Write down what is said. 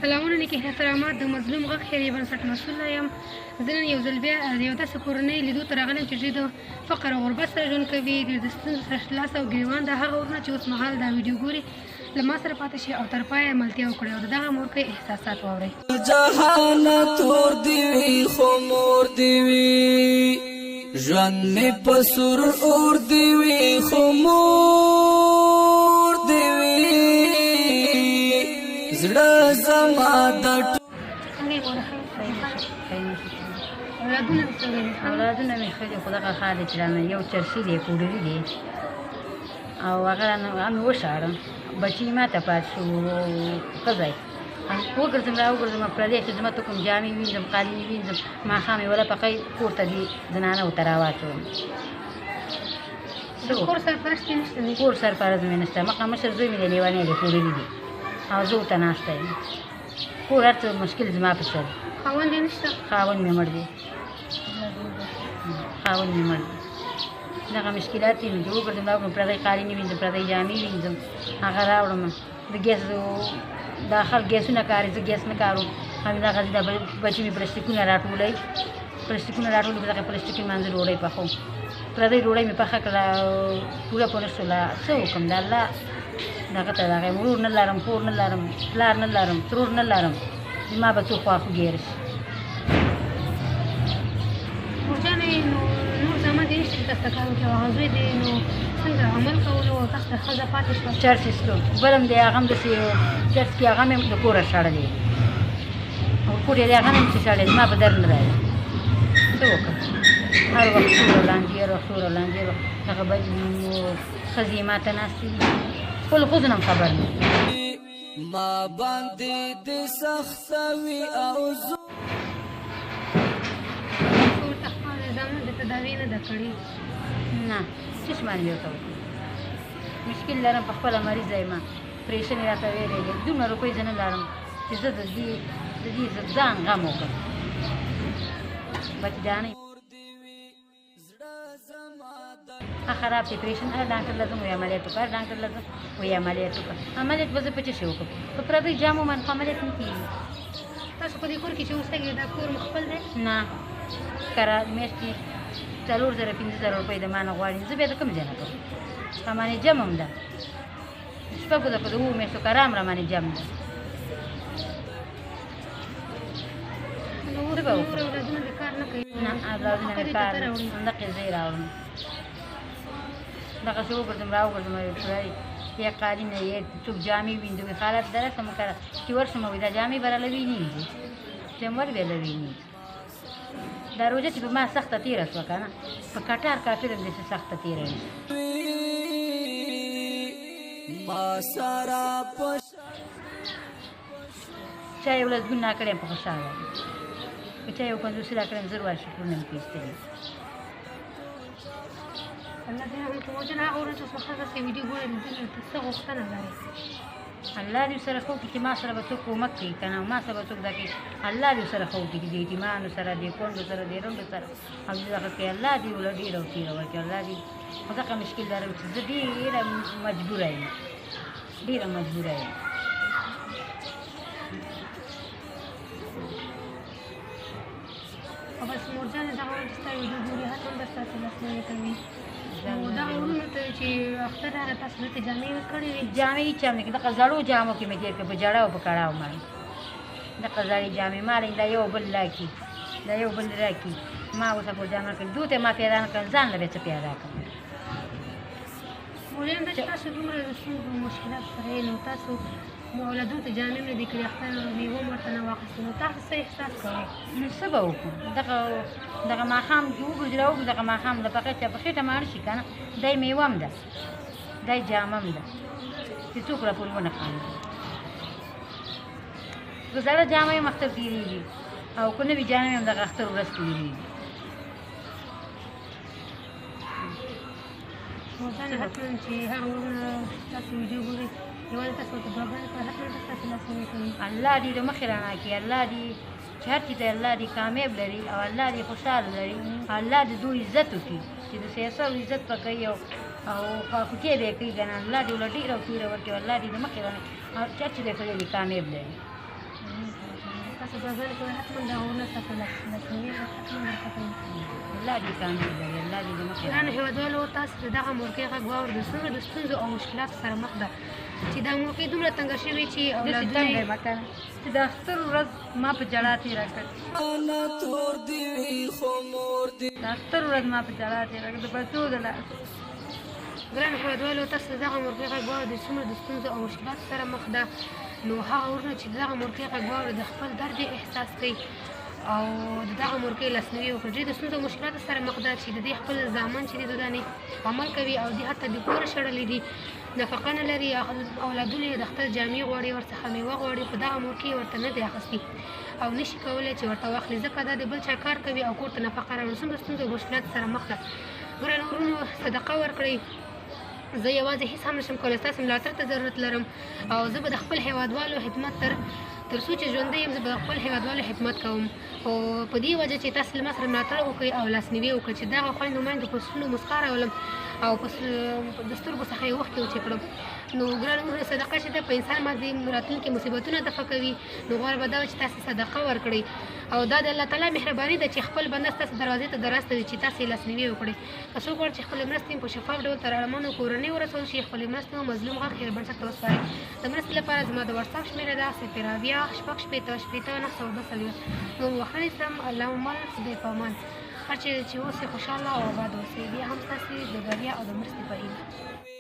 سلامونه نیکې احترامات د مظلوم غږ خیریه بنسټ مسؤله یم. زه نن یو ځل بیا د یو داسې کورنۍ لیدو ته راغلی یم چې دوی د فقر او غربت سره ژوند کوي، ډېر د ستونزو سره لاس او ګرېوان د هغه ورونه چې اوس مهال دا ویډیو ګوري له ما سره پاتې شي او تر پایه ملتیا وکړي او د دغه مورکۍ احساسات واورئ. جهان تور دی وي خو مور دی وي، ژوند مې په سور اور دی وي خو مور دی وي، زړه زما د اولادونه مې ښه دي، خو دغه حال دی چې یو چرسي دی پوډري دی او هغه مې وشاړه، بچي ما ته پاتې شو ښځی وګرځم را وګرځم پردی چې زما ته کوم جامې وینځم قالینې وینځم ماښام یې وله پخی کور ته دي زنانو ته راواچوم. کور سرپرست مې نشته، مخه مشر زوی مې دی لیونی دی پوډري دی او زه ورته ناسته یم. کور هر څه مشکل زما په سر. خاوند یې نشته؟ خاوند مې مړ دی، خاوند مې مړ دی. دغه مشکلات دي نو چې وګرځم را وګرځم پردی قالینې وینځم پردی جامې وینځم هغه راوړم. د ګیس دا خلک ګیسونه کاري، زه ګیس نه کاروم. همدغه دا بچي مې پلاستیکونه راټولوي، پلاستیکونه راټولوي، په دغه پلاستیکي منځه ډوډۍ پخوم. پردی ډوډۍ مې پخه کړه پوره پوه نه شوله، څه وکړم د الله دغه ته دغه ورور نه لرم، کور نه لرم، پلار نه لرم، ترور نه لرم، زما به څو خواخوږی راشي. مورجانې نو نور زامن دې نشته چې تاسو ته کار وکړي او هغه زوی دی نو څنګه عمل کولو او تاسو ته ښځه پاتې شوه؟ چرس ایستو بل هم دی، هغه هم داسې چرس کې هغه هم د کوره شړلی او کور یې دی هغه هم چې شړلی زما په درد نه راځي. څه وکړم؟ هر وخت سوره لانجې، هر وخت سوره لانجې، هغه ښځې یې ما ته ناستې دي، خپلو ښځو نه هم خبر نه ما باندې د سختوي او زامن د تداوی نه ده کړې؟ نه څه شمال یې ورته وکړو، مشکل لرم، په خپله مریضه یم، پرېشن یې راته ویلی دی، دومره روپۍ زه نه لرم چې زه د دې ځان غم وکړم. بچګانۍ ښه خراب دی، پرېشن هر ډاکټر له ځم وایي عملیات وکړه، هر ډاکټر له ځم وایي عملیات وکړه. عملیات به زه په څه شي وکړم؟ په پردیو جامو باندې خو عملیات نه کېږي. تاسو په دې کور کې چې اوسېږئ دا کور مو خپل دی؟ نه کره میاشتې 4000-5000 روپۍ د ما نه غواړي، زه بیا د کوم ځای نه کوم؟ رامانې جمع هم ده، شپږو ده په د 7 میاشتو کرام رامانې جمع ده. څه به وکړم؟ اولادونه دې کار نه کوي؟ نه اولادونه مې کار همدقې زه یې راوړم، دغسې وګرځم را وګرځم یا قالینه یې څوک جامې وینځوي، حالت درسم کړه چې ورشم وایي دا جامې به راله وینېږي، چې ور بیا له وینېږي. دا روژه چې په ما سخته تېره شوه که نه، په کټار کافر هم داسې سخته تېره وي. چا یو لسګون راکړی یم په خوشحاله یم، که چا یو 50 راکړی یم زر وار شکرونه مې پرې ایستلي. الله دې هغه ته موجونه هغه ورځ اوس ښځه چې ویډیو ګوري نو دوی ته څه غوښتنه لري؟ الله دې ورسره ښه وکړي چې ما سره به څوک کومک کوي که نه، ما سره به څوک دا کوي. الله دې ورسره ښه وکړي چې د یتیمانو سره، د کونډو سره، د رنډو سره او دغه کوي. الله دې وله ډېره او تېره ورکړي. الله دې خو دغه مشکل لرم چې زه ډېره مجبوره یم، ډېره مجبوره یم. او بس مورجانې دغه ورځ ستا ویډیو ګوري هر ټول به ستاسې لاسنیوی کوي. نو دغه وروڼو ته چې اختر راغی تاسو دلته جامې کړې وې؟ جامې هېڅ هم نه کړي، دغه زړو جامو کې مې تېر کړه، په جړه او په کړاو باندې دغه زړې جامې ما دا یو بل راکړي، دا یو بل راکړي، ما اوسه په جامه کړي، دوی ته ما پیدا نه کړم، ځان له بیا څه پیدا کړم. مولویان دا چې تاسو دومره د ستونزو مشکلات سره یې نو تاسو اولادونو ته جامې مې دې کړي، اختر میوه مو ورته نه واخیستې، نو تاسو څه احساس کوئ؟ نو څه به وکړو؟ دغه ماښام وګرځو راوګرځو، دغه ماښام د پخې چا په خېټه ماړ شي که نه، دی میوه هم ده، دی جامه هم ده چې څوک را پورې ونه خاندي. که زړه جامه یم اختر تېرېږي او که نوي جامې هم دغه اختر ورځ تېرېږي. مورجانې حتما چې هغه وروڼه تاسو ویډیو ګوري یوازې تاسو ورته دعاګانې کوئ، حتما به ستاسې لاسنیوی کوي. الله دې د مخې رڼا کړي، الله دې چې هر چي ته الله دې کامیاب لري او الله دې خوشحاله لري، الله دې دوی عزت وکړي چې د سیاست عزت به کوي او خواخوږي به یې کوي که نه. الله دې له ډېره او تېره ورکړي، الله دې د مخې رڼا او چې هر چي دی خدای دې کامیاب لري. تاسو دعاګانې کوئ حتما دا غرونه ستاسو لکنوي حتما درته کوي الله دې کامیاب کړي الله دې مخکې ګرانو هېوادوالو تاسو د دغه مورکۍ غږ واورېدو څنګه د ستونزو او مشکلاتو سره مخ ده چې دا مورکۍ دومره تنګه شوې چې اولادونه چې د اختر ورځ ما په جړا تېره کړه انا تور دی وی خو مور دی د اختر ورځ ما په جړا تېره کړه د بچو د لاس ګرانو هېوادوالو تاسو د دغه مورکۍ غږ واورېدو څومره د ستونزو او مشکلاتو سره مخ ده نو هغه ورونه چې د دغه مورکۍ غږ واورېد د خپل درد یې احساس کوي او د دغه مورکۍ لاسنیوي وکړي د ستونزو او مشکلاتو سره مخ ده چې د دې خپل زامن چې دي د دانې عمل کوي او دې حتی د کوره شړلې دي نفقه نه لري اولادونه یې د اختر جامې غواړي ورڅخه میوه غواړي خو دغه مورکۍ ورته نه دی اخیستي او نشي کولی چې ورته واخلي ځکه دا د بل چا کار کوي او کور ته نفقه راوړي څومره ستونزو او مشکلاتو سره مخ ده ګرانو ورونو صدقه ورکړئ زه یوازې هیڅ هم نشم کولی ستاسو ملاتړ ته ضرورت لرم او زه به د خپل هېوادوالو خدمت تر څو چې ژوندی یم زه به د خپل هېوادوالو خدمت کوم خو په دې وجه چې تاسو له ما سره ملاتړ وکړئ او لاسنیوي وکړئ چې دغه خویندو میندو په سترګو مسکا راولم او د سترګو څخه یې اوښکې وچې کړم نو ګرانو صدقه چې ده په انسان باندې راتلونکي مصیبتونه دفع کوي نو غوره به دا وه چې تاسې صدقه ورکړئ او دا د الله تعالی مهرباني ده چې خپل بنده ستاسو دروازې ته دراسته وي چې تاسې یې لاسنیوي وکړئ که څوک غواړي چې خپلې مرستې په شفاف ډول تر اړمنو کورنۍ ورسول شي خپلې مرستې او مظلوم غږ خیر بنسټ ته وسپارئ د مرستې لپاره زما د واتساپ شمېره ده 0 نو وخت سم الله مل خدای په امان هر چې اوسې خوشحاله او آباد اوسې بیا هم ستاسې د بریا او د مرستې په هیله